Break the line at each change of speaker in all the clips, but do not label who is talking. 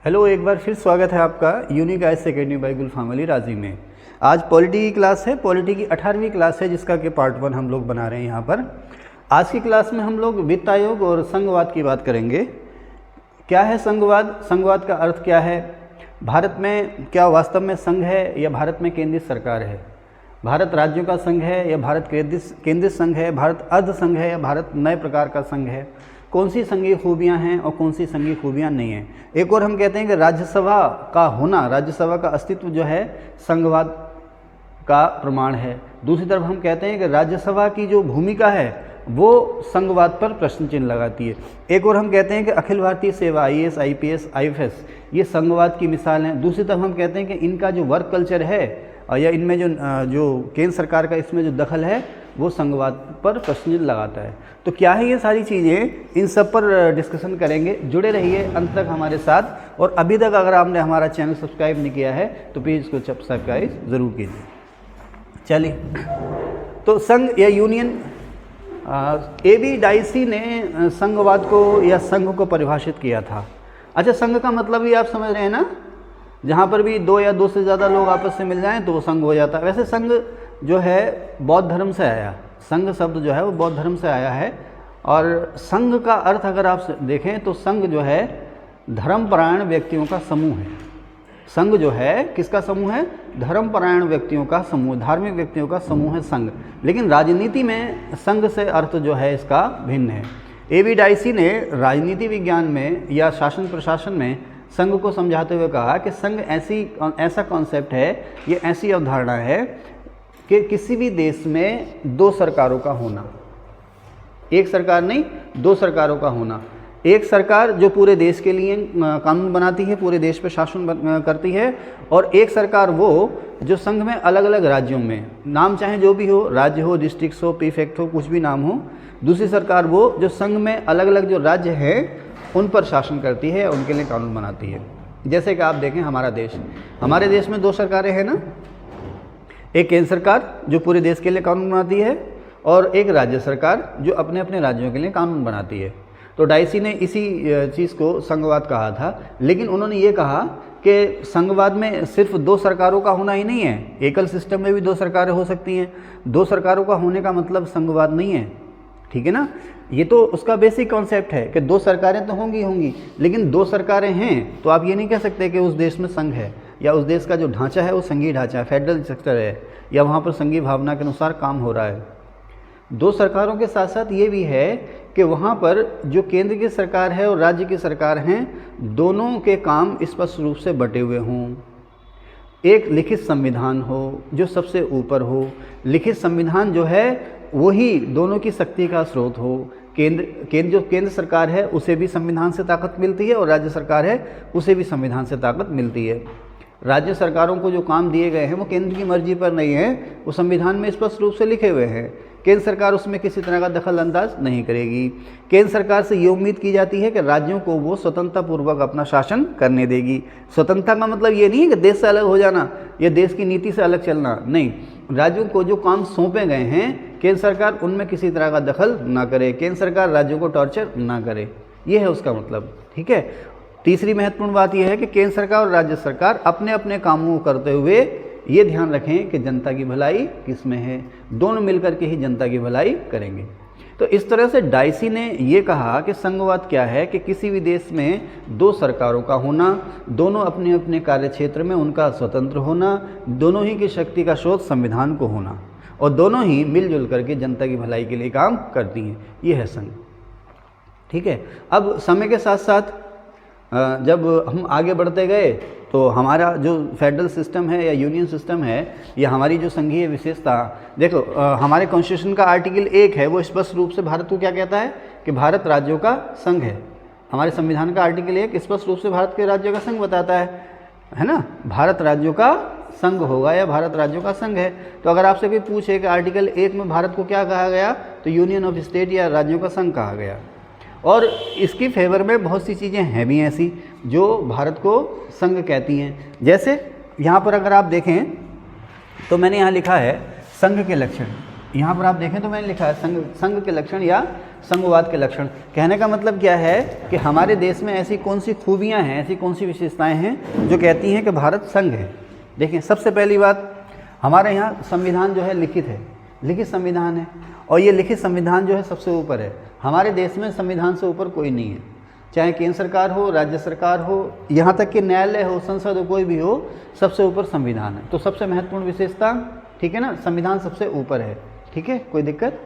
Hello, एक बार फिर स्वागत है आपका यूनिक आइस अकेडमी बाय गुलफाम अली राजी में। आज पॉलिटी की क्लास है। पॉलिटी की 18वीं क्लास है जिसका कि पार्ट 1 हम लोग बना रहे हैं यहाँ पर। आज की क्लास में हम लोग वित्त आयोग और संघवाद की बात करेंगे। क्या है संघवाद? संघवाद का अर्थ क्या है? भारत में क्या वास्तव में संघ है या भारत में केंद्रीय सरकार है? भारत राज्यों का संघ है या भारत केंद्रीय संघ है? भारत अर्ध संघ है या भारत नए प्रकार का संघ है? कौन सी संघीय खूबियां हैं और कौन सी संघीय खूबियां नहीं हैं? एक और हम कहते हैं कि राज्यसभा का होना, राज्यसभा का अस्तित्व जो है संघवाद का प्रमाण है। दूसरी तरफ हम कहते हैं कि राज्यसभा की जो भूमिका है वो संघवाद पर प्रश्न चिन्ह लगाती है। एक और हम कहते हैं कि अखिल भारतीय सेवा IAS, IPS, IFS ये संघवाद की मिसाल हैं। दूसरी तरफ हम कहते हैं कि इनका जो वर्क कल्चर है या इनमें जो केंद्र सरकार का इसमें जो दखल है वो संघवाद पर प्रश्न चिन्ह लगाता है। तो क्या है ये सारी चीज़ें, इन सब पर डिस्कशन करेंगे। जुड़े रहिए अंत तक हमारे साथ। और अभी तक अगर आपने हमारा चैनल सब्सक्राइब नहीं किया है तो प्लीज़ इसको सब्सक्राइब ज़रूर कीजिए। चलिए, तो संघ या यूनियन, AB डाइसी ने संघवाद को या संघ को परिभाषित किया था। अच्छा, संघ का मतलब भी आप समझ रहे हैं ना? जहाँ पर भी दो या दो से ज़्यादा लोग आपस में मिल जाएं तो वो संघ हो जाता है। वैसे संघ जो है बौद्ध धर्म से आया, संघ शब्द जो है वो बौद्ध धर्म से आया है। और संघ का अर्थ अगर आप देखें तो संघ जो है धर्मपरायण व्यक्तियों का समूह है। संघ जो है किसका समूह है? धर्मपरायण व्यक्तियों का समूह, धार्मिक व्यक्तियों का समूह है संघ। लेकिन राजनीति में संघ से अर्थ जो है इसका भिन्न है। AB डाइसी ने राजनीति विज्ञान में या शासन प्रशासन में संघ को समझाते हुए कहा कि संघ ऐसा कॉन्सेप्ट है, ये ऐसी अवधारणा है कि किसी भी देश में दो सरकारों का होना, एक सरकार नहीं दो सरकारों का होना। एक सरकार जो पूरे देश के लिए कानून बनाती है, पूरे देश पर शासन करती है, और एक सरकार वो जो संघ में अलग अलग राज्यों में, नाम चाहे जो भी हो, राज्य हो, डिस्ट्रिक्ट हो, प्रीफेक्ट हो, कुछ भी नाम हो, दूसरी सरकार वो जो संघ में अलग अलग जो राज्य हैं उन पर शासन करती है, उनके लिए कानून बनाती है। जैसे कि आप देखें हमारा देश, हमारे देश में दो सरकारें हैं ना, एक केंद्र सरकार जो पूरे देश के लिए कानून बनाती है और एक राज्य सरकार जो अपने अपने राज्यों के लिए कानून बनाती है। तो डाइसी ने इसी चीज़ को संघवाद कहा था। लेकिन उन्होंने ये कहा कि संघवाद में सिर्फ दो सरकारों का होना ही नहीं है, एकल सिस्टम में भी दो सरकारें हो सकती हैं। दो सरकारों का होने का मतलब संघवाद नहीं है, ठीक है ना? ये तो उसका बेसिक कॉन्सेप्ट है कि दो सरकारें तो होंगी, लेकिन दो सरकारें हैं तो आप ये नहीं कह सकते कि उस देश में संघ है या उस देश का जो ढांचा है वो संघीय ढांचा है, फेडरल स्ट्रक्चर है, या वहाँ पर संघीय भावना के अनुसार काम हो रहा है। दो सरकारों के साथ साथ ये भी है कि वहाँ पर जो केंद्र की सरकार है और राज्य की सरकार हैं, दोनों के काम स्पष्ट रूप से बटे हुए हों। एक लिखित संविधान हो जो सबसे ऊपर हो। लिखित संविधान जो है वही दोनों की शक्ति का स्रोत हो। केंद्र सरकार है उसे भी संविधान से ताकत मिलती है और राज्य सरकार है उसे भी संविधान से ताकत मिलती है। राज्य सरकारों को जो काम दिए गए हैं वो केंद्र की मर्जी पर नहीं है, वो संविधान में स्पष्ट रूप से लिखे हुए हैं। केंद्र सरकार उसमें किसी तरह का दखल अंदाज नहीं करेगी। केंद्र सरकार से ये उम्मीद की जाती है कि राज्यों को वो स्वतंत्रता पूर्वक अपना शासन करने देगी। स्वतंत्रता का मतलब ये नहीं है कि देश से अलग हो जाना या देश की नीति से अलग चलना, नहीं। राज्यों को जो काम सौंपे गए हैं केंद्र सरकार उनमें किसी तरह का दखल ना करे, केंद्र सरकार राज्यों को टॉर्चर ना करे, ये है उसका मतलब, ठीक है। तीसरी महत्वपूर्ण बात यह है कि केंद्र सरकार और राज्य सरकार अपने अपने कामों को करते हुए ये ध्यान रखें कि जनता की भलाई किस में है, दोनों मिलकर के ही जनता की भलाई करेंगे। तो इस तरह से डाइसी ने ये कहा कि संघवाद क्या है कि किसी भी देश में दो सरकारों का होना, दोनों अपने अपने कार्य क्षेत्र में उनका स्वतंत्र होना, दोनों ही की शक्ति का स्रोत संविधान को होना, और दोनों ही मिलजुल करके जनता की भलाई के लिए काम करती हैं। ये है संघ, ठीक है। अब समय के साथ साथ जब हम आगे बढ़ते गए तो हमारा जो फेडरल सिस्टम है या यूनियन सिस्टम है या हमारी जो संघीय विशेषता, देखो हमारे कॉन्स्टिट्यूशन का आर्टिकल 1 है वो स्पष्ट रूप से भारत को क्या कहता है कि भारत राज्यों का संघ है। हमारे संविधान का आर्टिकल 1 स्पष्ट रूप से भारत के राज्यों का संघ बताता है ना। भारत राज्यों का संघ होगा या भारत राज्यों का संघ है। तो अगर आपसे कोई पूछे कि आर्टिकल 1 में भारत को क्या कहा गया तो यूनियन ऑफ स्टेट या राज्यों का संघ कहा गया। और इसकी फेवर में बहुत सी चीज़ें हैं भी ऐसी जो भारत को संघ कहती हैं। जैसे यहाँ पर अगर आप देखें तो मैंने यहाँ लिखा है संघ के लक्षण। यहाँ पर आप देखें तो मैंने लिखा है संघ के लक्षण या संघवाद के लक्षण। कहने का मतलब क्या है कि हमारे देश में ऐसी कौन सी खूबियाँ हैं, ऐसी कौन सी विशेषताएं हैं जो कहती हैं कि भारत संघ है। देखें, सबसे पहली बात, हमारे यहाँ संविधान जो है लिखित है, लिखित संविधान है, और ये लिखित संविधान जो है सबसे ऊपर है। हमारे देश में संविधान से ऊपर कोई नहीं है, चाहे केंद्र सरकार हो, राज्य सरकार हो, यहाँ तक कि न्यायालय हो, संसद हो, कोई भी हो, सबसे ऊपर संविधान है। तो सबसे महत्वपूर्ण विशेषता, ठीक है ना, संविधान सबसे ऊपर है। ठीक है, कोई दिक्कत?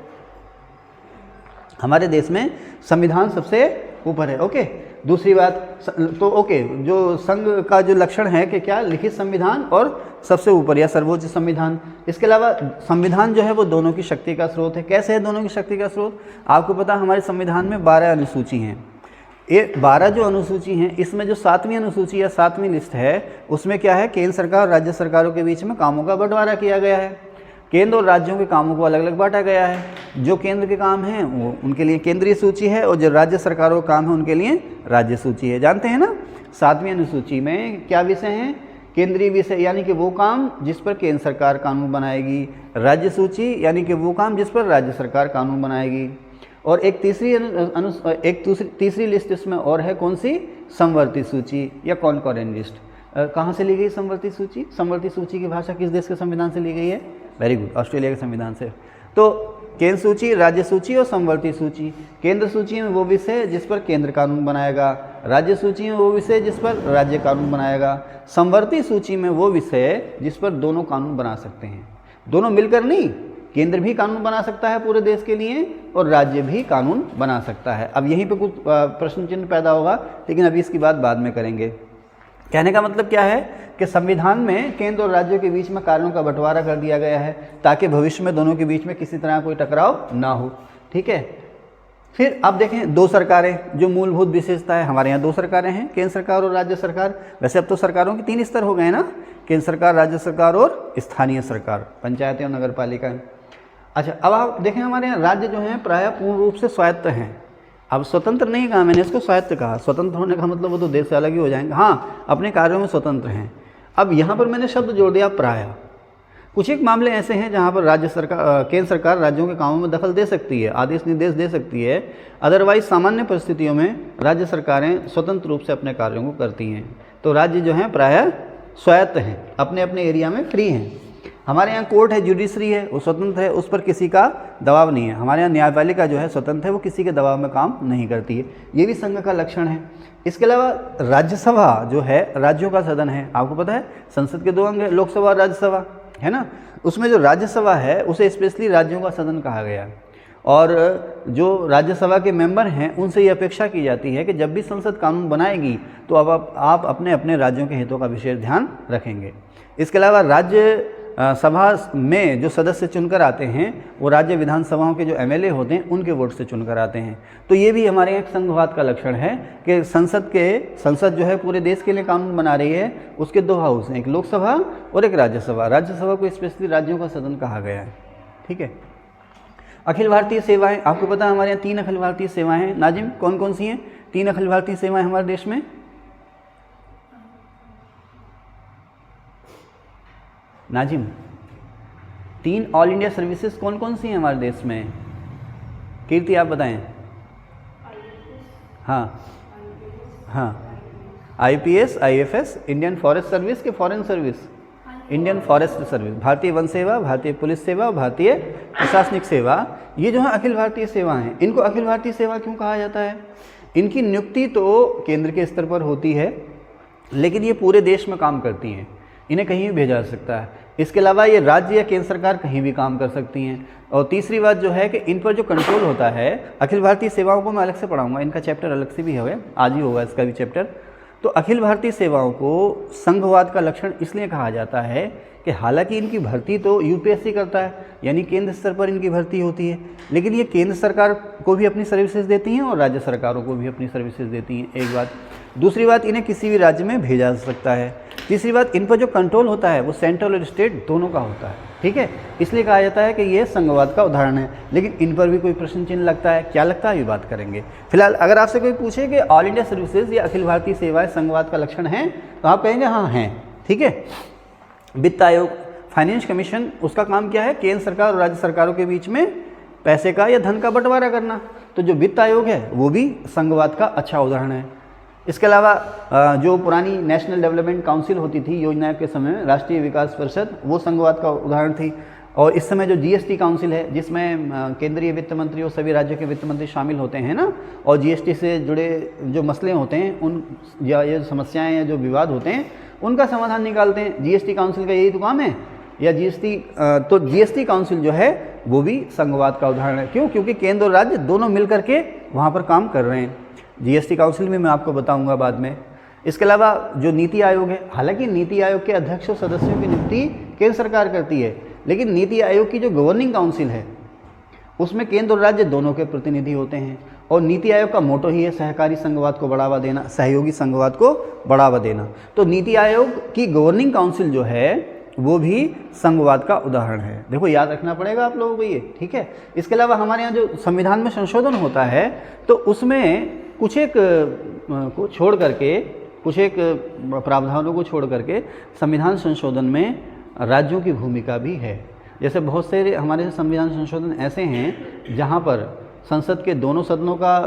हमारे देश में संविधान सबसे ऊपर है। ओके, दूसरी बात तो ओके, जो संघ का जो लक्षण है कि क्या, लिखित संविधान और सबसे ऊपर या सर्वोच्च संविधान। इसके अलावा संविधान जो है वो दोनों की शक्ति का स्रोत है। कैसे है दोनों की शक्ति का स्रोत? आपको पता, हमारे संविधान में 12 अनुसूची हैं। ये 12 जो अनुसूची हैं, इसमें जो 7वीं अनुसूची या 7वीं लिस्ट है, उसमें क्या है, केंद्र सरकार और राज्य सरकारों के बीच में कामों का बंटवारा किया गया है। केंद्र और राज्यों के कामों को अलग अलग बांटा गया है। जो केंद्र के काम हैं वो उनके लिए केंद्रीय सूची है, और जो राज्य सरकारों के काम है उनके लिए राज्य सूची है। जानते हैं ना, 7वीं अनुसूची में क्या विषय हैं? केंद्रीय विषय यानी कि वो काम जिस पर केंद्र सरकार कानून बनाएगी, राज्य सूची यानी कि वो काम जिस पर राज्य सरकार कानून बनाएगी, और एक तीसरी लिस्ट इसमें और है, कौन सी? समवर्ती सूची या कॉनकॉरेंट लिस्ट। कहाँ से ली गई समवर्ती सूची? समवर्ती सूची की भाषा किस देश के संविधान से ली गई है? वेरी गुड, ऑस्ट्रेलिया के संविधान से। तो केंद्र सूची, राज्य सूची और समवर्ती सूची। केंद्र सूची में वो विषय जिस पर केंद्र कानून बनाएगा, राज्य सूची में वो विषय जिस पर राज्य कानून बनाएगा, समवर्ती सूची में वो विषय जिस पर दोनों कानून बना सकते हैं। दोनों मिलकर नहीं, केंद्र भी कानून बना सकता है पूरे देश के लिए और राज्य भी कानून बना सकता है। अब यहीं पे कुछ प्रश्न चिन्ह पैदा होगा, लेकिन अभी इसकी बात बाद में करेंगे। कहने का मतलब क्या है कि संविधान में केंद्र और राज्यों के बीच में कार्यों का बंटवारा कर दिया गया है ताकि भविष्य में दोनों के बीच में किसी तरह कोई टकराव ना हो। ठीक है, फिर आप देखें 2 सरकारें, जो मूलभूत विशेषता है, हमारे यहाँ 2 सरकारें हैं, केंद्र सरकार और राज्य सरकार। वैसे अब तो सरकारों के 3 स्तर हो गए ना, केंद्र सरकार, राज्य सरकार और स्थानीय सरकार, पंचायतें और नगर पालिकाएँ। अच्छा, अब आप देखें हमारे यहाँ राज्य जो हैं प्रायः पूर्ण रूप से स्वायत्त हैं। अब स्वतंत्र नहीं कहा मैंने, इसको स्वायत्त कहा। स्वतंत्र होने का मतलब वो तो देश से अलग ही हो जाएंगे, हाँ अपने कार्यों में स्वतंत्र हैं। अब यहाँ पर मैंने शब्द जोड़ दिया प्रायः। कुछ एक मामले ऐसे हैं जहाँ पर केंद्र सरकार राज्यों के कामों में दखल दे सकती है, आदेश निर्देश दे सकती है। अदरवाइज सामान्य परिस्थितियों में राज्य सरकारें स्वतंत्र रूप से अपने कार्यों को करती हैं। तो राज्य जो हैं प्रायः स्वायत्त हैं, अपने अपने एरिया में फ्री हैं। हमारे यहाँ कोर्ट है, जुडिशरी है, वो स्वतंत्र है, उस पर किसी का दबाव नहीं है। हमारे यहाँ न्यायपालिका जो है स्वतंत्र है, वो किसी के दबाव में काम नहीं करती है। ये भी संघ का लक्षण है। इसके अलावा राज्यसभा जो है राज्यों का सदन है। आपको पता है संसद के 2 अंग है, लोकसभा और राज्यसभा, है ना। उसमें जो राज्यसभा है उसे स्पेशली राज्यों का सदन कहा गया है। और जो राज्यसभा के मेंबर हैं उनसे ये अपेक्षा की जाती है कि जब भी संसद कानून बनाएगी तो अब आप अपने अपने राज्यों के हितों का विशेष ध्यान रखेंगे। इसके अलावा राज्य सभा में जो सदस्य चुनकर आते हैं वो राज्य विधानसभाओं के जो एमएलए होते हैं उनके वोट से चुनकर आते हैं। तो ये भी हमारे यहाँ एक संघवाद का लक्षण है कि संसद जो है पूरे देश के लिए कानून बना रही है। उसके 2 हाउस हैं, एक लोकसभा और एक राज्यसभा। राज्यसभा को स्पेशली राज्यों का सदन कहा गया है। ठीक है, अखिल भारतीय सेवाएं, आपको पता है हमारे यहाँ 3 अखिल भारतीय सेवाएं हैं। नाजिम, कौन कौन सी हैं 3 अखिल भारतीय सेवाएं हमारे देश में? नाजिम, 3 ऑल इंडिया सर्विसेज कौन कौन सी हैं हमारे देश में? कीर्ति आप बताएं। हाँ हाँ, IPS, IFS, Indian forest service के foreign service, Indian forest service, भारतीय वन सेवा, भारतीय पुलिस सेवा, भारतीय प्रशासनिक सेवा। ये जो है अखिल भारतीय सेवा हैं। इनको अखिल भारतीय सेवा क्यों कहा जाता है? इनकी नियुक्ति तो केंद्र के स्तर पर होती है, लेकिन ये पूरे देश में काम करती हैं, इन्हें कहीं भी भेजा जा सकता है। इसके अलावा ये राज्य या केंद्र सरकार कहीं भी काम कर सकती हैं। और तीसरी बात जो है कि इन पर जो कंट्रोल होता है, अखिल भारतीय सेवाओं को मैं अलग से पढ़ाऊंगा, इनका चैप्टर अलग से भी है, आज ही होगा इसका भी चैप्टर। तो अखिल भारतीय सेवाओं को संघवाद का लक्षण इसलिए कहा जाता है कि हालांकि इनकी भर्ती तो यूपीएससी करता है, यानी केंद्र स्तर पर इनकी भर्ती होती है, लेकिन ये केंद्र सरकार को भी अपनी सर्विसेज देती हैं और राज्य सरकारों को भी अपनी सर्विसेज देती हैं, एक बात। दूसरी बात, इन्हें किसी भी राज्य में भेजा जा सकता है। तीसरी बात, इन पर जो कंट्रोल होता है वो सेंट्रल और स्टेट दोनों का होता है। ठीक है, इसलिए कहा जाता है कि ये संघवाद का उदाहरण है। लेकिन इन पर भी कोई प्रश्न चिन्ह लगता है, क्या लगता है, ये बात करेंगे। फिलहाल अगर आपसे कोई पूछे कि ऑल इंडिया सर्विसेज या अखिल भारतीय सेवाएं संघवाद का लक्षण है, तो आप कहेंगे हाँ हैं। ठीक है, वित्त आयोग, फाइनेंस कमीशन, उसका काम क्या है? केंद्र सरकार और राज्य सरकारों के बीच में पैसे का या धन का बंटवारा करना। तो जो वित्त आयोग है वो भी संघवाद का अच्छा उदाहरण है। इसके अलावा जो पुरानी नेशनल डेवलपमेंट काउंसिल होती थी योजना आयोग के समय में, राष्ट्रीय विकास परिषद, वो संघवाद का उदाहरण थी। और इस समय जो जीएसटी काउंसिल है, जिसमें केंद्रीय वित्त मंत्री और सभी राज्यों के वित्त मंत्री शामिल होते हैं ना, और जीएसटी से जुड़े जो मसले होते हैं उन या ये समस्याएं या जो विवाद होते हैं उनका समाधान निकालते हैं। जीएसटी काउंसिल का यही तो काम है। या तो जीएसटी काउंसिल जो है वो भी संघवाद का उदाहरण है। क्यों? क्योंकि केंद्र और राज्य दोनों मिलकर के वहाँ पर काम कर रहे हैं। जीएसटी काउंसिल में मैं आपको बताऊंगा बाद में। इसके अलावा जो नीति आयोग है, हालांकि नीति आयोग के अध्यक्ष और सदस्यों की नियुक्ति केंद्र सरकार करती है, लेकिन नीति आयोग की जो गवर्निंग काउंसिल है उसमें केंद्र और राज्य दोनों के प्रतिनिधि होते हैं। और नीति आयोग का मोटो ही है सहकारी संघवाद को बढ़ावा देना, सहयोगी संघवाद को बढ़ावा देना। तो नीति आयोग की गवर्निंग काउंसिल जो है वो भी संघवाद का उदाहरण है। देखो याद रखना पड़ेगा आप लोगों को ये, ठीक है। इसके अलावा हमारे यहाँ जो संविधान में संशोधन होता है तो उसमें कुछ एक को छोड़ करके, कुछ एक प्रावधानों को छोड़ करके संविधान संशोधन में राज्यों की भूमिका भी है। जैसे बहुत से हमारे संविधान संशोधन ऐसे हैं जहाँ पर संसद के दोनों सदनों का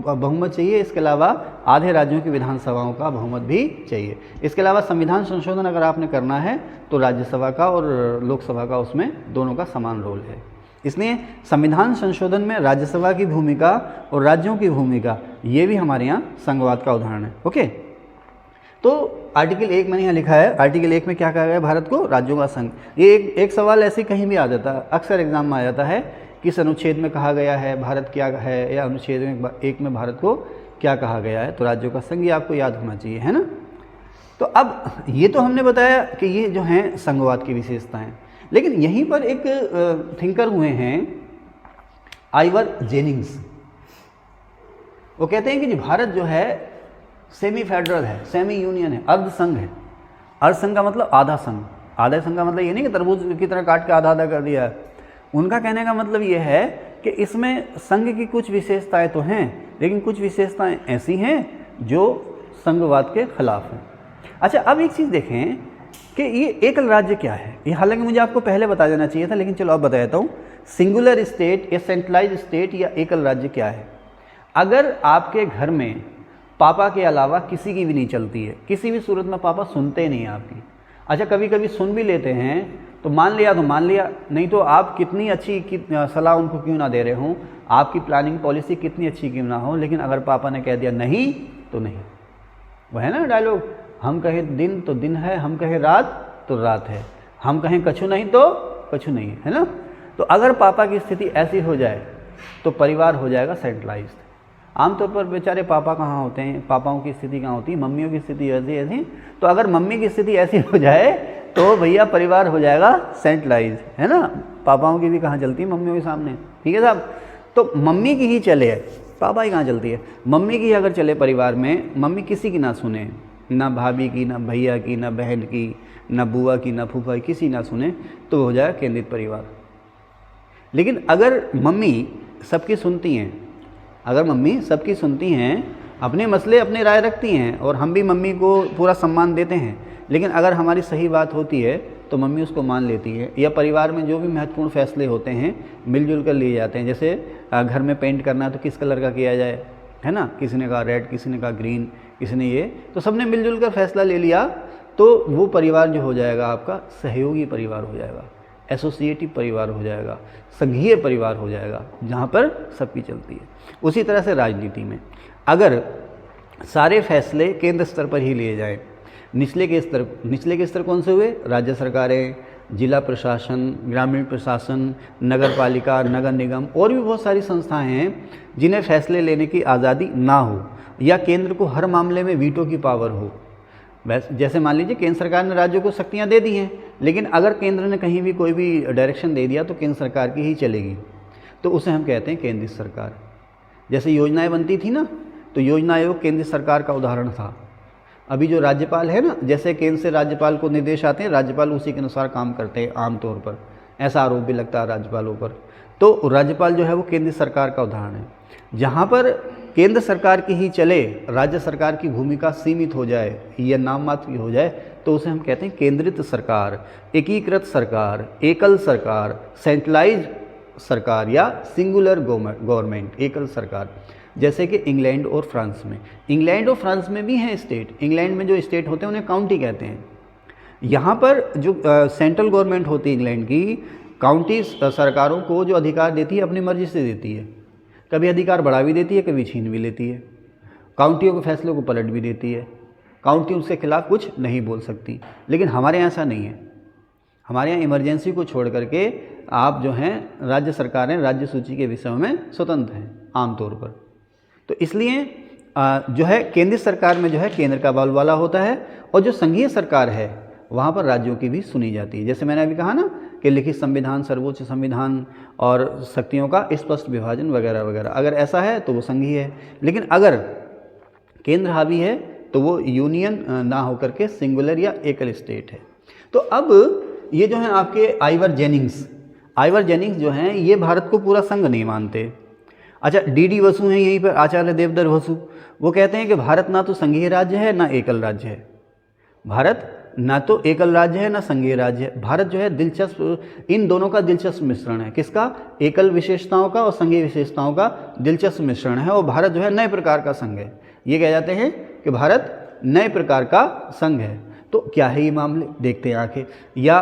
बहुमत चाहिए, इसके अलावा आधे राज्यों की विधानसभाओं का बहुमत भी चाहिए। इसके अलावा संविधान संशोधन अगर आपने करना है तो राज्यसभा का और लोकसभा का उसमें दोनों का समान रोल है। इसलिए संविधान संशोधन में राज्यसभा की भूमिका और राज्यों की भूमिका ये भी हमारे यहाँ संघवाद का उदाहरण है। ओके, तो आर्टिकल 1 मैंने यहाँ लिखा है, आर्टिकल 1 में क्या कहा गया है? भारत को राज्यों का संघ। ये एक सवाल ऐसे कहीं भी आ जाता है, अक्सर एग्जाम में आ जाता है, किस अनुच्छेद में कहा गया है भारत क्या है, या अनुच्छेद 1 में भारत को क्या कहा गया है? तो राज्यों का संघ, ये आपको याद होना चाहिए, है ना। तो अब ये तो हमने बताया कि ये जो हैं संघवाद की विशेषताएं, लेकिन यहीं पर एक थिंकर हुए हैं आइवर जेनिंग्स। वो कहते हैं कि भारत जो है सेमी फेडरल है, सेमी यूनियन है, अर्ध संघ है। अर्ध संघ का मतलब आधा संघ। आधा संघ का मतलब ये नहीं कि तरबूज की तरह काट के आधा आधा कर दिया है। उनका कहने का मतलब ये है कि इसमें संघ की कुछ विशेषताएं तो हैं, लेकिन कुछ विशेषताएं ऐसी हैं जो संघवाद के खिलाफ हैं। अच्छा, अब एक चीज़ देखें कि ये एकल राज्य क्या है। ये हालांकि मुझे आपको पहले बता देना चाहिए था, लेकिन चलो अब बता देता हूँ। सिंगुलर स्टेट या सेंट्रलाइज स्टेट या एकल राज्य क्या है? अगर आपके घर में पापा के अलावा किसी की भी नहीं चलती है, किसी भी सूरत में पापा सुनते नहीं हैं आपकी। अच्छा, कभी कभी सुन भी लेते हैं तो मान लिया, नहीं तो आप कितनी अच्छी सलाह उनको क्यों ना दे रहे हों, आपकी प्लानिंग पॉलिसी कितनी अच्छी क्यों ना हो, लेकिन अगर पापा ने कह दिया नहीं तो नहीं। वह है ना डायलॉग, हम कहे दिन तो दिन है, हम कहे रात तो रात है, हम कहें कछु नहीं तो कछु नहीं है ना। तो अगर पापा की स्थिति ऐसी हो जाए तो परिवार हो जाएगा सेंट्रलाइज्ड। आमतौर पर बेचारे पापा कहाँ होते हैं, पापाओं की स्थिति कहाँ होती है, मम्मियों की स्थिति ऐसी। तो अगर मम्मी की स्थिति ऐसी हो जाए तो भैया परिवार हो जाएगा सेंट्रलाइज, है ना। पापाओं की भी कहाँ चलती है, मम्मियों के सामने, ठीक है साहब। तो मम्मी की ही चले, पापा ही कहाँ चलती है। मम्मी की अगर चले परिवार में, मम्मी किसी की ना सुने, ना भाभी की, ना भैया की, ना बहन की, ना बुआ की, ना फूफा की, किसी ना सुने, तो हो जाएगा केंद्रित परिवार। लेकिन अगर मम्मी सबकी सुनती हैं, अगर मम्मी सबकी सुनती हैं, अपने मसले अपने राय रखती हैं, और हम भी मम्मी को पूरा सम्मान देते हैं, लेकिन अगर हमारी सही बात होती है तो मम्मी उसको मान लेती है, या परिवार में जो भी महत्वपूर्ण फैसले होते हैं मिलजुल कर लिए जाते हैं। जैसे घर में पेंट करना है तो किस कलर का किया जाए, है ना, किसी ने कहा रेड, किसी ने कहा ग्रीन, किसी ने ये, तो सबने मिलजुल कर फैसला ले लिया, तो वो परिवार जो हो जाएगा आपका सहयोगी परिवार हो जाएगा, एसोसिएटिव परिवार हो जाएगा, संघीय परिवार हो जाएगा, जहाँ पर सबकी चलती है। उसी तरह से राजनीति में अगर सारे फैसले केंद्र स्तर पर ही लिए जाएं, निचले के स्तर कौन से हुए? राज्य सरकारें, जिला प्रशासन, ग्रामीण प्रशासन, नगर पालिका, नगर निगम, और भी बहुत सारी संस्थाएं हैं जिन्हें फैसले लेने की आज़ादी ना हो, या केंद्र को हर मामले में वीटो की पावर हो। जैसे मान लीजिए केंद्र सरकार ने राज्यों को शक्तियाँ दे दी हैं, लेकिन अगर केंद्र ने कहीं भी कोई भी डायरेक्शन दे दिया तो केंद्र सरकार की ही चलेगी, तो उसे हम कहते हैं केंद्रीय सरकार। जैसे योजनाएं बनती थी ना, तो योजना आयोग केंद्र सरकार का उदाहरण था। अभी जो राज्यपाल है ना, जैसे केंद्र से राज्यपाल को निर्देश आते हैं, राज्यपाल उसी के अनुसार काम करते हैं आमतौर पर, ऐसा आरोप भी लगता है राज्यपालों पर। तो राज्यपाल जो है वो केंद्र सरकार का उदाहरण है। जहाँ पर केंद्र सरकार की ही चले, राज्य सरकार की भूमिका सीमित हो जाए या नाम मात्र की हो जाए, तो उसे हम कहते हैं केंद्रित सरकार, एकीकृत सरकार, एकल सरकार, सेंट्रलाइज सरकार या सिंगुलर गवर्नमेंट, एकल सरकार। जैसे कि इंग्लैंड और फ्रांस में, इंग्लैंड और फ्रांस में भी हैं स्टेट, इंग्लैंड में जो स्टेट होते हैं उन्हें काउंटी कहते हैं। यहाँ पर जो सेंट्रल गवर्नमेंट होती है इंग्लैंड की, काउंटी सरकारों को जो अधिकार देती है अपनी मर्जी से देती है, कभी अधिकार बढ़ा भी देती है, कभी छीन भी लेती है, काउंटियों के फैसलों को पलट भी देती है, काउंटी उसके खिलाफ कुछ नहीं बोल सकती। लेकिन हमारे यहाँ ऐसा नहीं है, हमारे यहाँ इमरजेंसी को छोड़ करके आप जो हैं राज्य सरकारें राज्य सूची के विषयों में स्वतंत्र हैं आमतौर पर। तो इसलिए जो है केंद्र सरकार में जो है केंद्र का बोलबाला होता है, और जो संघीय सरकार है वहाँ पर राज्यों की भी सुनी जाती है। जैसे मैंने अभी कहा ना कि लिखित संविधान, सर्वोच्च संविधान और शक्तियों का स्पष्ट विभाजन वगैरह वगैरह, अगर ऐसा है तो वो संघीय है। लेकिन अगर केंद्र हावी है तो वो यूनियन ना होकर के सिंगुलर या एकल स्टेट है। तो अब ये जो हैं आपके आइवर जेनिंग्स जो हैं ये भारत को पूरा संघ नहीं मानते। अच्छा, डी वसु हैं यहीं पर, आचार्य देवदत्त वसु, वो कहते हैं कि भारत ना तो संघीय राज्य है ना एकल राज्य है, भारत ना तो एकल राज्य है ना संघीय राज्य है। भारत जो है दिलचस्प, इन दोनों का दिलचस्प मिश्रण है। किसका? एकल विशेषताओं का और संघीय विशेषताओं का दिलचस्प मिश्रण है। और भारत जो है नए प्रकार का संघ है। ये कह जाते हैं कि भारत नए प्रकार का संघ है। तो क्या है ये मामले, देखते हैं आखिर। या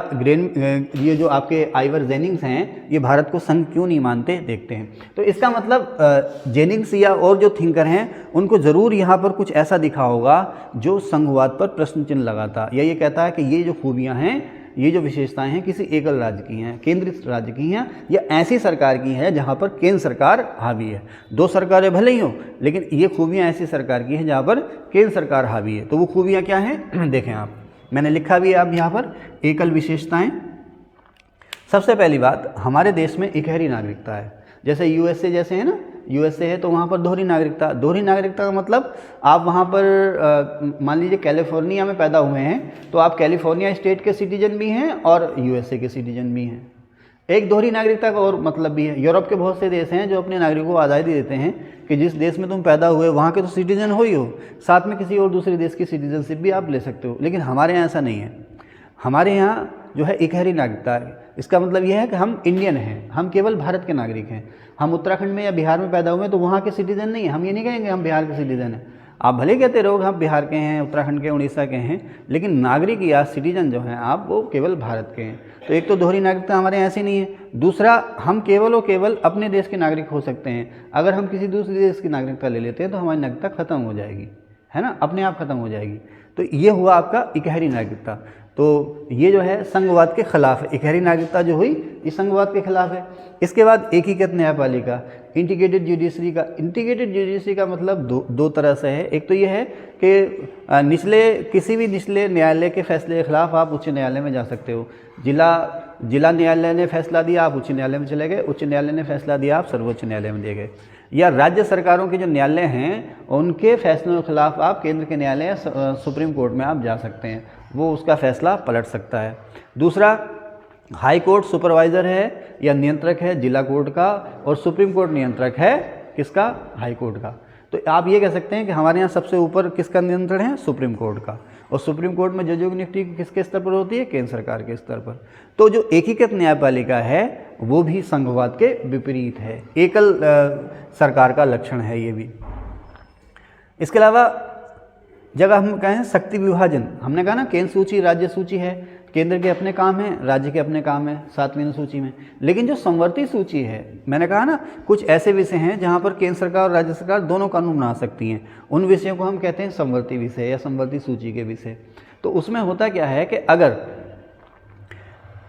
ये जो आपके आइवर जेनिंग्स हैं ये भारत को संघ क्यों नहीं मानते, देखते हैं। तो इसका मतलब जेनिंग्स या और जो थिंकर हैं उनको ज़रूर यहाँ पर कुछ ऐसा दिखा होगा जो संघवाद पर प्रश्न चिन्ह लगाता, या ये कहता है कि ये जो खूबियाँ हैं, ये जो विशेषताएं हैं किसी एकल राज्य की हैं, केंद्रित राज्य की हैं, या ऐसी सरकार की है जहाँ पर केंद्र सरकार हावी है। दो सरकारें भले ही हों, लेकिन ये खूबियाँ ऐसी सरकार की हैं जहाँ पर केंद्र सरकार हावी है। तो वो खूबियाँ क्या हैं देखें आप, मैंने लिखा भी है आप यहाँ पर, एकल विशेषताएं। सबसे पहली बात, हमारे देश में इकहरी नागरिकता है। जैसे यूएसए जैसे है ना, यूएसए है तो वहाँ पर दोहरी नागरिकता। दोहरी नागरिकता का मतलब आप वहाँ पर मान लीजिए कैलिफोर्निया में पैदा हुए हैं तो आप कैलिफोर्निया स्टेट के सिटीजन भी हैं और यूएसए के सिटीजन भी हैं। एक दोहरी नागरिकता का और मतलब भी है। यूरोप के बहुत से देश हैं जो अपने नागरिकों को आज़ादी देते हैं कि जिस देश में तुम पैदा हुए वहाँ के तो सिटीजन हो ही हो, साथ में किसी और दूसरे देश की सिटीजनशिप भी आप ले सकते हो। लेकिन हमारे यहाँ ऐसा नहीं है। हमारे यहाँ जो है इकहरी नागरिकता है। इसका मतलब यह है कि हम इंडियन हैं, हम केवल भारत के नागरिक हैं। हम उत्तराखंड में या बिहार में पैदा हुए तो वहाँ के सिटीजन नहीं हैं। हम ये नहीं कहेंगे हम बिहार के सिटीजन हैं। आप भले कहते रहो हम बिहार के हैं, उत्तराखंड के, उड़ीसा के हैं, लेकिन नागरिक या सिटीजन जो हैं आप वो केवल भारत के हैं। तो एक तो दोहरी नागरिकता हमारे यहाँ ऐसी नहीं है। दूसरा, हम केवल और केवल अपने देश के नागरिक हो सकते हैं। अगर हम किसी दूसरे देश की नागरिकता ले लेते हैं तो हमारी नागरिकता खत्म हो जाएगी, है ना, अपने आप खत्म हो जाएगी। तो ये हुआ आपका इकहरी नागरिकता। तो ये जो है संघवाद के खिलाफ है। इकहरी नागरिकता जो हुई ये संघवाद के खिलाफ है। इसके बाद एकीकृत न्यायपालिका, इंटीग्रेटेड जुडिशरी का। इंटीग्रेटेड जुडिशरी का मतलब दो तरह से है। एक तो ये है कि किसी भी निचले न्यायालय के फैसले के खिलाफ आप उच्च न्यायालय में जा सकते हो। जिला न्यायालय ने फैसला दिया, आप उच्च न्यायालय में चले गए। उच्च न्यायालय ने फैसला दिया, आप सर्वोच्च न्यायालय में दे गए। या राज्य सरकारों के जो न्यायालय हैं उनके फैसलों के खिलाफ आप केंद्र के न्यायालय या सुप्रीम कोर्ट में आप जा सकते हैं, वो उसका फैसला पलट सकता है। दूसरा, हाई कोर्ट सुपरवाइज़र है या नियंत्रक है जिला कोर्ट का, और सुप्रीम कोर्ट नियंत्रक है किसका? हाई कोर्ट का। तो आप ये कह सकते हैं कि हमारे यहाँ सबसे ऊपर किसका नियंत्रण है? सुप्रीम कोर्ट का। और सुप्रीम कोर्ट में जजों की नियुक्ति किसके स्तर पर होती है? केंद्र सरकार के स्तर पर। तो जो एकीकृत न्यायपालिका है वो भी संघवाद के विपरीत है, एकल सरकार का लक्षण है ये भी। इसके अलावा जब हम कहें शक्ति विभाजन, हमने कहा ना केंद्र सूची राज्य सूची है, केंद्र के अपने काम हैं, राज्य के अपने काम हैं 7वीं अनुसूची में। लेकिन जो समवर्ती सूची है, मैंने कहा ना कुछ ऐसे विषय हैं जहाँ पर केंद्र सरकार और राज्य सरकार दोनों कानून बना सकती हैं, उन विषयों को हम कहते हैं समवर्ती विषय या समवर्ती सूची के विषय। तो उसमें होता क्या है कि अगर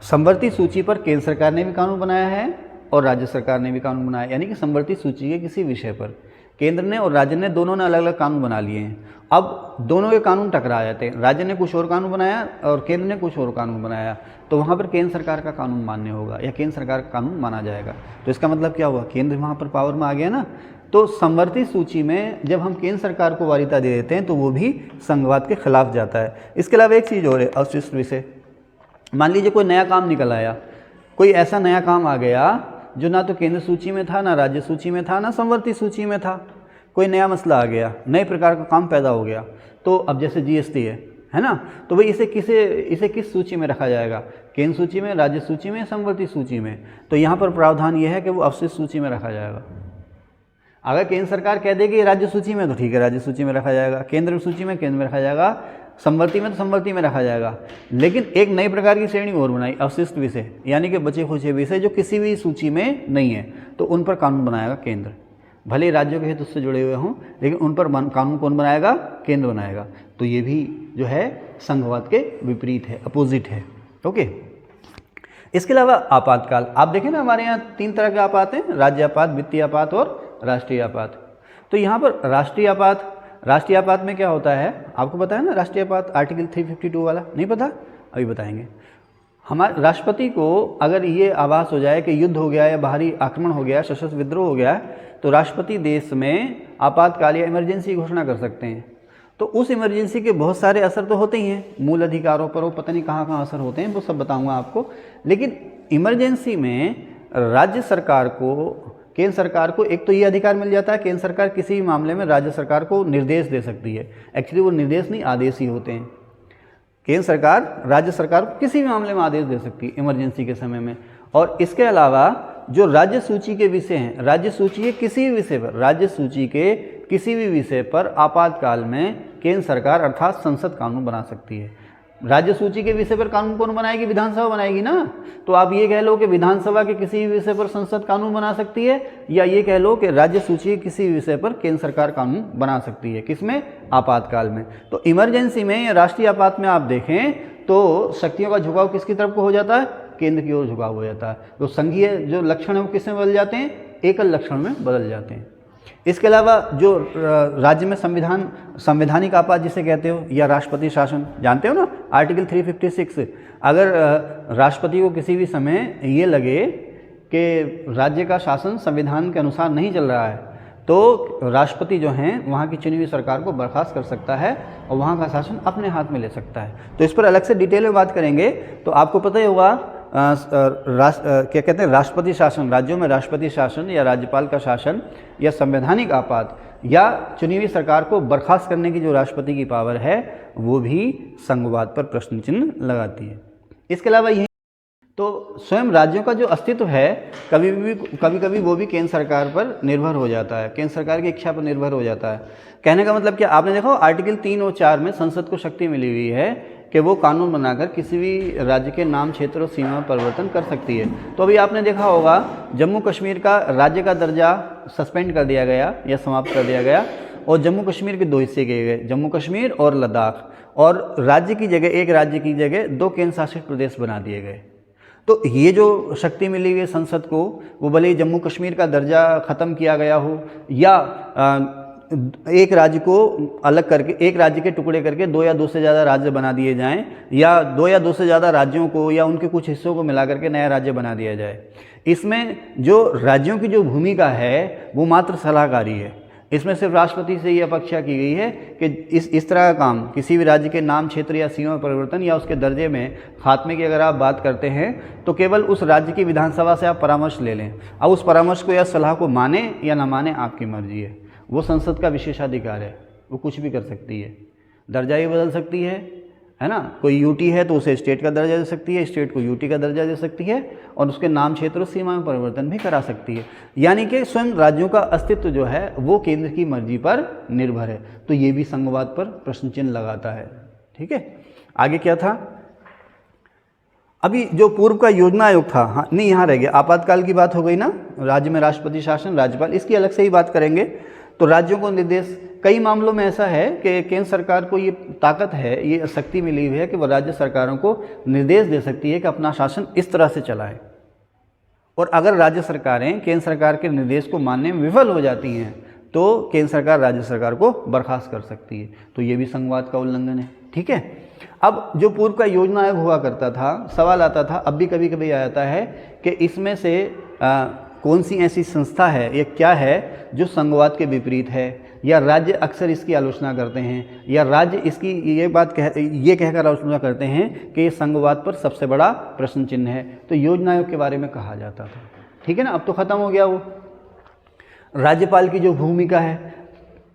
समवर्ती सूची पर केंद्र सरकार ने भी कानून बनाया है और राज्य सरकार ने भी कानून बनाया, यानी कि समवर्ती सूची के किसी विषय पर केंद्र ने और राज्य ने दोनों ने अलग अलग कानून बना लिए हैं। अब दोनों के कानून टकरा जाते हैं, राज्य ने कुछ और कानून बनाया और केंद्र ने कुछ और कानून बनाया, तो वहाँ पर केंद्र सरकार का कानून मान्य होगा या केंद्र सरकार का कानून माना जाएगा। तो इसका मतलब क्या हुआ? केंद्र वहाँ पर पावर में आ गया ना। तो समवर्ती सूची में जब हम केंद्र सरकार को वरीयता दे देते हैं तो वो भी संघवाद के खिलाफ जाता है। इसके अलावा एक चीज़ और है, अवशिष्ट विषय। मान लीजिए कोई नया काम निकल आया, कोई ऐसा नया काम आ गया जो ना तो केंद्र सूची में था, ना राज्य सूची में था, ना समवर्ती सूची में था। कोई नया मसला आ गया, नए प्रकार का काम पैदा हो गया, तो अब जैसे जीएसटी है ना, तो भाई इसे किस सूची में रखा जाएगा, केंद्र सूची में, राज्य सूची में, समवर्ती सूची में। तो यहाँ पर प्रावधान ये है कि वो अवशिष्ट सूची में रखा जाएगा। अगर केंद्र सरकार कह देगी राज्य सूची में तो ठीक है, राज्य सूची में रखा जाएगा, केंद्र सूची में केंद्र में रखा जाएगा, समवर्ती में तो समवर्ती में रखा जाएगा। लेकिन एक नई प्रकार की श्रेणी और बनाई, अवशिष्ट विषय, यानी कि बचे खुचे विषय जो किसी भी सूची में नहीं है, तो उन पर कानून बनाएगा केंद्र। भले राज्यों के हित उससे जुड़े हुए हों, लेकिन उन पर कानून कौन बनाएगा, केंद्र बनाएगा। तो ये भी जो है संघवाद के विपरीत है, अपोजिट है। ओके, इसके अलावा आपातकाल, आप देखें ना हमारे यहाँ 3 तरह के आपात हैं, राज्य आपात, वित्तीय आपात और राष्ट्रीय आपात। तो यहाँ पर राष्ट्रीय आपात में क्या होता है, आपको पता है ना राष्ट्रीय आपात, आर्टिकल 352 वाला, नहीं पता? अभी बताएंगे। हमारे राष्ट्रपति को अगर ये आभास हो जाए कि युद्ध हो गया या बाहरी आक्रमण हो गया, सशस्त्र विद्रोह हो गया, तो राष्ट्रपति देश में आपातकाल या इमरजेंसी घोषणा कर सकते हैं। तो उस इमरजेंसी के बहुत सारे असर तो होते ही हैं, मूल अधिकारों पर, वो पता नहीं कहाँ कहाँ असर होते हैं, वो सब बताऊंगा आपको। लेकिन इमरजेंसी में राज्य सरकार को, केंद्र सरकार को एक तो ये अधिकार मिल जाता है, केंद्र सरकार किसी भी मामले में राज्य सरकार को निर्देश दे सकती है। एक्चुअली वो निर्देश नहीं, आदेश ही होते हैं। केंद्र सरकार राज्य सरकार को किसी भी मामले में आदेश दे सकती है इमरजेंसी के समय में। और इसके अलावा जो राज्य सूची के विषय हैं, राज्य सूची के किसी भी विषय पर, राज्य सूची के किसी भी विषय पर आपातकाल में केंद्र सरकार अर्थात संसद कानून बना सकती है। राज्य सूची के विषय पर कानून कौन बनाएगी, विधानसभा बनाएगी ना। तो आप ये कह लो कि विधानसभा के किसी भी विषय पर संसद कानून बना सकती है, या ये कह लो कि राज्य सूची के किसी विषय पर केंद्र सरकार कानून बना सकती है। किसमें, आपातकाल में। तो इमरजेंसी में या राष्ट्रीय आपात में आप देखें तो शक्तियों का झुकाव किसकी तरफ को हो जाता है, केंद्र की ओर झुकाव हो जाता है। तो संघीय जो लक्षण है वो किसमें बदल जाते हैं, एकल लक्षण में बदल जाते हैं। इसके अलावा जो राज्य में संवैधानिक आपात जिसे कहते हो, या राष्ट्रपति शासन, जानते हो ना आर्टिकल 356, अगर राष्ट्रपति को किसी भी समय ये लगे कि राज्य का शासन संविधान के अनुसार नहीं चल रहा है, तो राष्ट्रपति जो हैं वहाँ की चुनी हुई सरकार को बर्खास्त कर सकता है और वहाँ का शासन अपने हाथ में ले सकता है। तो इस पर अलग से डिटेल में बात करेंगे। तो आपको पता ही होगा क्या कहते हैं, राष्ट्रपति शासन, राज्यों में राष्ट्रपति शासन या राज्यपाल का शासन या संवैधानिक आपात या चुनी हुई सरकार को बर्खास्त करने की जो राष्ट्रपति की पावर है वो भी संघवाद पर प्रश्न चिन्ह लगाती है। इसके अलावा यही तो स्वयं राज्यों का जो अस्तित्व है कभी कभी वो भी केंद्र सरकार पर निर्भर हो जाता है, केंद्र सरकार की इच्छा पर निर्भर हो जाता है। कहने का मतलब क्या, आपने देखो आर्टिकल 3 और 4 में संसद को शक्ति मिली हुई है कि वो कानून बनाकर किसी भी राज्य के नाम, क्षेत्र और सीमा में परिवर्तन कर सकती है। तो अभी आपने देखा होगा जम्मू कश्मीर का राज्य का दर्जा सस्पेंड कर दिया गया या समाप्त कर दिया गया, और जम्मू कश्मीर के 2 हिस्से किए गए, जम्मू कश्मीर और लद्दाख, और राज्य की जगह, एक राज्य की जगह 2 केंद्र शासित प्रदेश बना दिए गए। तो ये जो शक्ति मिली हुई है संसद को, वो भले ही जम्मू कश्मीर का दर्जा ख़त्म किया गया हो या एक राज्य को अलग करके, एक राज्य के टुकड़े करके 2 या 2 से ज़्यादा राज्य बना दिए जाएं, या 2 या 2 से ज़्यादा राज्यों को या उनके कुछ हिस्सों को मिला करके नया राज्य बना दिया जाए। इसमें जो राज्यों की जो भूमिका है वो मात्र सलाहकारी है। इसमें सिर्फ राष्ट्रपति से ये अपेक्षा की गई है कि इस तरह का काम, किसी भी राज्य के नाम, क्षेत्र या सीमा परिवर्तन या उसके दर्जे में खात्मे की अगर आप बात करते हैं तो केवल उस राज्य की विधानसभा से आप परामर्श ले लें। अब उस परामर्श को या सलाह को माने या ना माने आपकी मर्जी है, वो संसद का विशेषाधिकार है, वो कुछ भी कर सकती है, दर्जा ही बदल सकती है ना। कोई यूटी है तो उसे स्टेट का दर्जा दे सकती है, स्टेट को यूटी का दर्जा दे सकती है, और उसके नाम, क्षेत्र और सीमा में परिवर्तन भी करा सकती है। यानी कि स्वयं राज्यों का अस्तित्व जो है वो केंद्र की मर्जी पर निर्भर है। तो ये भी संघवाद पर प्रश्न चिन्ह लगाता है। ठीक है, आगे क्या था, अभी जो पूर्व का योजना आयोग था, हाँ नहीं यहाँ रह गया, आपातकाल की बात हो गई ना, राज्य में राष्ट्रपति शासन, राज्यपाल, इसकी अलग से ही बात करेंगे। तो राज्यों को निर्देश, कई मामलों में ऐसा है कि केंद्र सरकार को ये ताकत है, ये शक्ति मिली हुई है कि वह राज्य सरकारों को निर्देश दे सकती है कि अपना शासन इस तरह से चलाए। और अगर राज्य सरकारें केंद्र सरकार के निर्देश को मानने में विफल हो जाती हैं तो केंद्र सरकार राज्य सरकार को बर्खास्त कर सकती है। तो ये भी संघवाद का उल्लंघन है। ठीक है, अब जो पूर्व का योजना आयोग हुआ करता था, सवाल आता था, अब भी कभी कभी आता है कि इसमें से कौन सी ऐसी संस्था है, ये क्या है जो संघवाद के विपरीत है, या राज्य अक्सर इसकी आलोचना करते हैं, या राज्य इसकी ये कहकर आलोचना करते हैं कि ये संघवाद पर सबसे बड़ा प्रश्न चिन्ह है। तो योजना आयोग के बारे में कहा जाता था। ठीक है ना, अब तो ख़त्म हो गया वो। राज्यपाल की जो भूमिका है,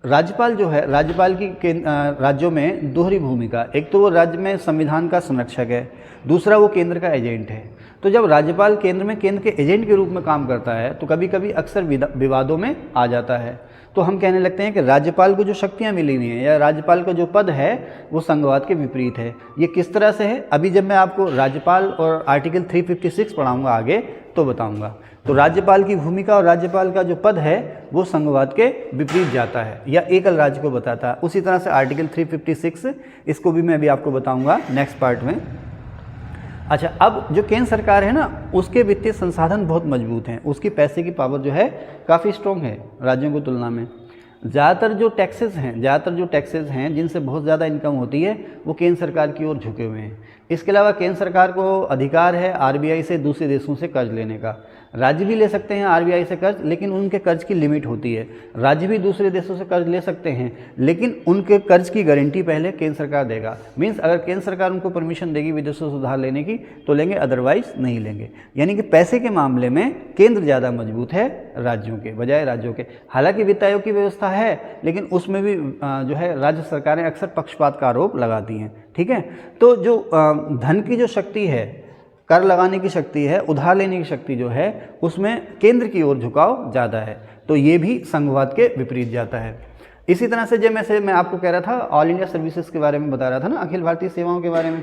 राज्यपाल जो है, राज्यपाल की राज्यों में दोहरी भूमिका, एक तो वो राज्य में संविधान का संरक्षक है, दूसरा वो केंद्र का एजेंट है। तो जब राज्यपाल केंद्र में केंद्र के एजेंट के रूप में काम करता है तो कभी कभी अक्सर विवादों में आ जाता है। तो हम कहने लगते हैं कि राज्यपाल को जो शक्तियाँ मिली हुई हैं या राज्यपाल का जो पद है वो संघवाद के विपरीत है। ये किस तरह से है, अभी जब मैं आपको राज्यपाल और आर्टिकल 356 पढ़ाऊँगा आगे तो बताऊँगा। तो राज्यपाल की भूमिका और राज्यपाल का जो पद है वो संघवाद के विपरीत जाता है या एकल राज्य को बताता है। उसी तरह से आर्टिकल 356 इसको भी मैं अभी आपको बताऊंगा नेक्स्ट पार्ट में। अच्छा, अब जो केंद्र सरकार है ना, उसके वित्तीय संसाधन बहुत मजबूत हैं, उसकी पैसे की पावर जो है काफ़ी स्ट्रॉन्ग है राज्यों की तुलना में। ज़्यादातर जो टैक्सेस हैं जिनसे बहुत ज़्यादा इनकम होती है वो केंद्र सरकार की ओर झुके हुए हैं। इसके अलावा केंद्र सरकार को अधिकार है आरबीआई से दूसरे देशों से कर्ज लेने का। राज्य भी ले सकते हैं आरबीआई से कर्ज, लेकिन उनके कर्ज की लिमिट होती है। राज्य भी दूसरे देशों से कर्ज ले सकते हैं, लेकिन उनके कर्ज की गारंटी पहले केंद्र सरकार देगा। मीन्स अगर केंद्र सरकार उनको परमिशन देगी विदेशों से उधार लेने की तो लेंगे, अदरवाइज नहीं लेंगे। यानी कि पैसे के मामले में केंद्र ज़्यादा मजबूत है राज्यों के बजाय राज्यों के। हालांकि वित्त आयोग की व्यवस्था है, लेकिन उसमें भी जो है राज्य सरकारें अक्सर पक्षपात का आरोप लगाती हैं। ठीक है, तो जो धन की जो शक्ति है, कर लगाने की शक्ति है, उधार लेने की शक्ति जो है, उसमें केंद्र की ओर झुकाव ज़्यादा है। तो ये भी संघवाद के विपरीत जाता है। इसी तरह से मैं आपको कह रहा था ऑल इंडिया सर्विसेज के बारे में बता रहा था ना, अखिल भारतीय सेवाओं के बारे में।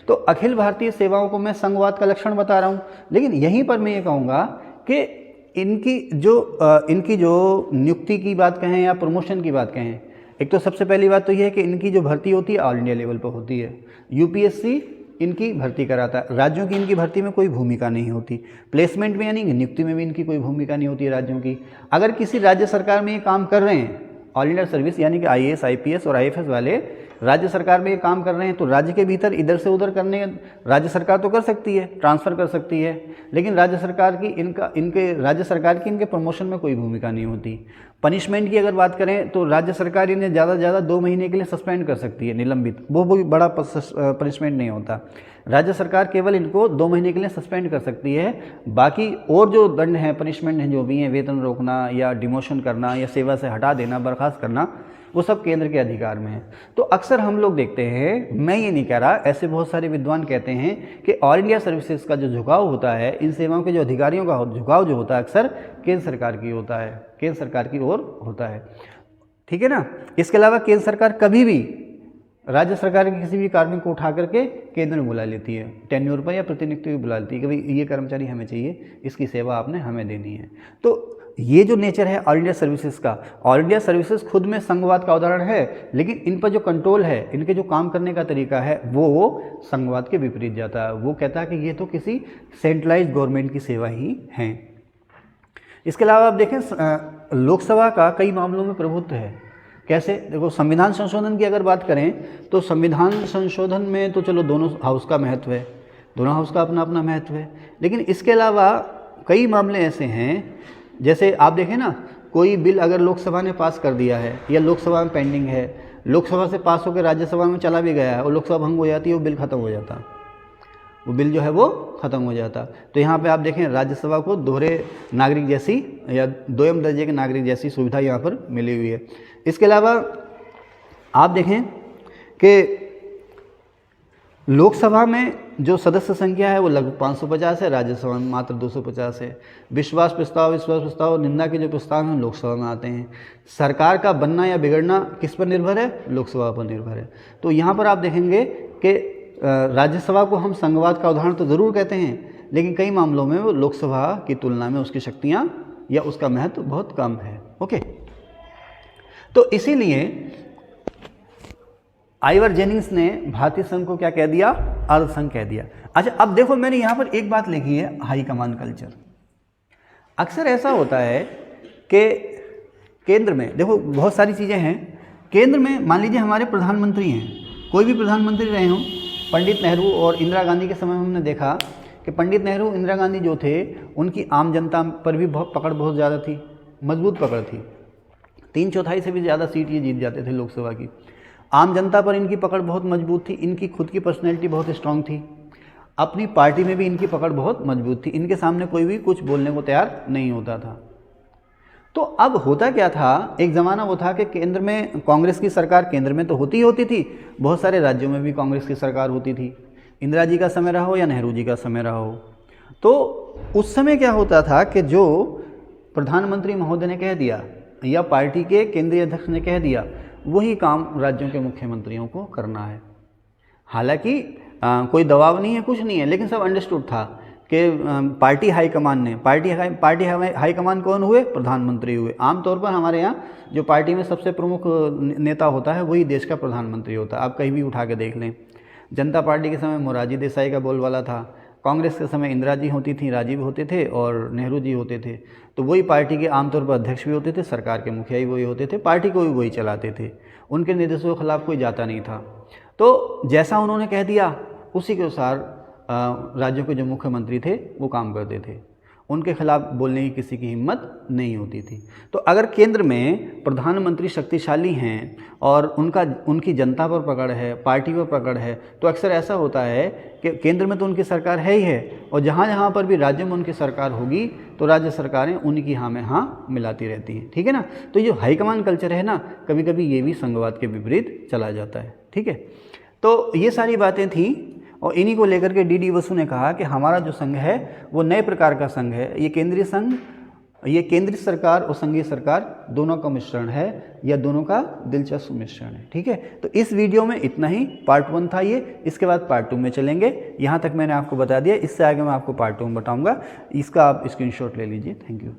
तो अखिल भारतीय सेवाओं को मैं संघवाद का लक्षण बता रहा हूँ, लेकिन यहीं पर मैं ये कहूँगा कि इनकी जो नियुक्ति की बात कहें या प्रमोशन की बात कहें, एक तो सबसे पहली बात तो ये है कि इनकी जो भर्ती होती है ऑल इंडिया लेवल पर होती है। यूपीएससी इनकी भर्ती कराता है, राज्यों की इनकी भर्ती में कोई भूमिका नहीं होती। प्लेसमेंट में यानी नियुक्ति में भी इनकी कोई भूमिका नहीं होती है राज्यों की। अगर किसी राज्य सरकार में ये काम कर रहे हैं, ऑल इंडिया सर्विस यानी कि आईएएस, आईपीएस और आईएफएस वाले राज्य सरकार में ये काम कर रहे हैं, तो राज्य के भीतर इधर से उधर करने राज्य सरकार तो कर सकती है, ट्रांसफ़र कर सकती है, लेकिन राज्य सरकार की इनके प्रमोशन में कोई भूमिका नहीं होती। पनिशमेंट की अगर बात करें तो राज्य सरकार इन्हें ज़्यादा से ज़्यादा 2 महीने के लिए सस्पेंड कर सकती है, निलंबित। वो कोई बड़ा पनिशमेंट नहीं होता। राज्य सरकार केवल इनको 2 महीने के लिए सस्पेंड कर सकती है। बाकी और जो दंड हैं, पनिशमेंट हैं जो भी हैं, वेतन रोकना या डिमोशन करना या सेवा से हटा देना, बर्खास्त करना, वो सब केंद्र के अधिकार में है। तो अक्सर हम लोग देखते हैं, मैं ये नहीं कह रहा, ऐसे बहुत सारे विद्वान कहते हैं कि ऑल इंडिया सर्विसेज का जो झुकाव होता है, इन सेवाओं के जो अधिकारियों का झुकाव जो होता है अक्सर केंद्र सरकार की होता है, केंद्र सरकार की ओर होता है। ठीक है ना। इसके अलावा केंद्र सरकार कभी भी राज्य सरकार के किसी भी कार्मिक को उठा करके केंद्र में बुला लेती है, टेन्योर पर या प्रतिनियुक्ति भी बुला लेती है कि भाई ये कर्मचारी हमें चाहिए, इसकी सेवा आपने हमें देनी है। तो ये जो नेचर है ऑल इंडिया सर्विसेज का, ऑल इंडिया सर्विसेज खुद में संघवाद का उदाहरण है, लेकिन इन पर जो कंट्रोल है, इनके जो काम करने का तरीका है, वो संघवाद के विपरीत जाता है। वो कहता है कि ये तो किसी सेंट्रलाइज्ड गवर्नमेंट की सेवा ही है। इसके अलावा आप देखें, लोकसभा का कई मामलों में प्रभुत्व है। कैसे? देखो, संविधान संशोधन की अगर बात करें तो संविधान संशोधन में तो चलो दोनों हाउस का महत्व है, दोनों हाउस का अपना अपना महत्व है, लेकिन इसके अलावा कई मामले ऐसे हैं, जैसे आप देखें ना, कोई बिल अगर लोकसभा ने पास कर दिया है या लोकसभा में पेंडिंग है, लोकसभा से पास होकर राज्यसभा में चला भी गया है और लोकसभा भंग हो जाती है, वो बिल खत्म हो जाता, वो बिल जो है वो ख़त्म हो जाता। तो यहाँ पे आप देखें, राज्यसभा को दोहरे नागरिक जैसी या दोयम दर्जे के नागरिक जैसी सुविधा यहाँ पर मिली हुई है। इसके अलावा आप देखें कि लोकसभा में जो सदस्य संख्या है वो लगभग 550 है, राज्यसभा में मात्र 250 है। विश्वास प्रस्ताव, निंदा के जो प्रस्ताव हैं लोकसभा में आते हैं। सरकार का बनना या बिगड़ना किस पर निर्भर है? लोकसभा पर निर्भर है। तो यहाँ पर आप देखेंगे कि राज्यसभा को हम संघवाद का उदाहरण तो ज़रूर कहते हैं, लेकिन कई मामलों में वो लोकसभा की तुलना में उसकी शक्तियाँ या उसका महत्व बहुत कम है। ओके, तो इसीलिए आइवर जेनिंग्स ने भारतीय संघ को क्या कह दिया? अर्ध संघ कह दिया। अच्छा, अब देखो, मैंने यहाँ पर एक बात लिखी है, हाई कमान कल्चर। अक्सर ऐसा होता है कि केंद्र में, देखो बहुत सारी चीज़ें हैं केंद्र में। मान लीजिए हमारे प्रधानमंत्री हैं, कोई भी प्रधानमंत्री रहे हों, पंडित नेहरू और इंदिरा गांधी के समय में हमने देखा कि पंडित नेहरू, इंदिरा गांधी जो थे, उनकी आम जनता पर भी पकड़ बहुत ज़्यादा थी, मजबूत पकड़ थी। 3/4 से भी ज़्यादा सीट ये जीत जाते थे लोकसभा की। आम जनता पर इनकी पकड़ बहुत मजबूत थी, इनकी खुद की पर्सनैलिटी बहुत स्ट्रांग थी, अपनी पार्टी में भी इनकी पकड़ बहुत मजबूत थी, इनके सामने कोई भी कुछ बोलने को तैयार नहीं होता था। तो अब होता क्या था, एक ज़माना वो था कि केंद्र में कांग्रेस की सरकार केंद्र में तो होती ही होती थी, बहुत सारे राज्यों में भी कांग्रेस की सरकार होती थी, इंदिरा जी का समय रहा हो या नेहरू जी का समय रहा हो। तो उस समय क्या होता था कि जो प्रधानमंत्री महोदय ने कह दिया या पार्टी के केंद्रीय अध्यक्ष ने कह दिया, वही काम राज्यों के मुख्यमंत्रियों को करना है। हालांकि कोई दबाव नहीं है, कुछ नहीं है, लेकिन सब अंडरस्टूड था कि पार्टी हाईकमान ने, पार्टी हाईकमान कौन हुए? प्रधानमंत्री हुए। आमतौर पर हमारे यहाँ जो पार्टी में सबसे प्रमुख नेता होता है वही देश का प्रधानमंत्री होता है। आप कहीं भी उठा के देख लें, जनता पार्टी के समय मोरारजी देसाई का बोलबाला था, कांग्रेस के समय इंदिरा जी होती थी, राजीव होते थे और नेहरू जी होते थे। तो वही पार्टी के आमतौर पर अध्यक्ष भी होते थे, सरकार के मुखिया भी वही होते थे, पार्टी को भी वही चलाते थे, उनके निर्देशों के खिलाफ कोई जाता नहीं था। तो जैसा उन्होंने कह दिया उसी के अनुसार राज्यों के जो मुख्यमंत्री थे वो काम करते थे, उनके खिलाफ बोलने की किसी की हिम्मत नहीं होती थी। तो अगर केंद्र में प्रधानमंत्री शक्तिशाली हैं और उनकी जनता पर पकड़ है, पार्टी पर पकड़ है, तो अक्सर ऐसा होता है कि केंद्र में तो उनकी सरकार है ही है, और जहाँ जहाँ पर भी राज्यों में उनकी सरकार होगी तो राज्य सरकारें उनकी हाँ में हाँ मिलाती रहती हैं। ठीक है ना। तो ये जो हाईकमान कल्चर है ना, कभी कभी ये भी संघवाद के विपरीत चला जाता है। ठीक है। तो ये सारी बातें थी और इन्हीं को लेकर के डी बसु ने कहा कि हमारा जो संघ है वो नए प्रकार का संघ है, ये केंद्रीय संघ, ये केंद्रीय सरकार और संघीय सरकार दोनों का मिश्रण है या दोनों का दिलचस्प मिश्रण है। ठीक है। तो इस वीडियो में इतना ही, पार्ट 1 था ये, इसके बाद पार्ट 2 में चलेंगे। यहाँ तक मैंने आपको बता दिया, इससे आगे मैं आपको पार्ट 2 में बताऊँगा। इसका आप स्क्रीनशॉट ले लीजिए। Thank you.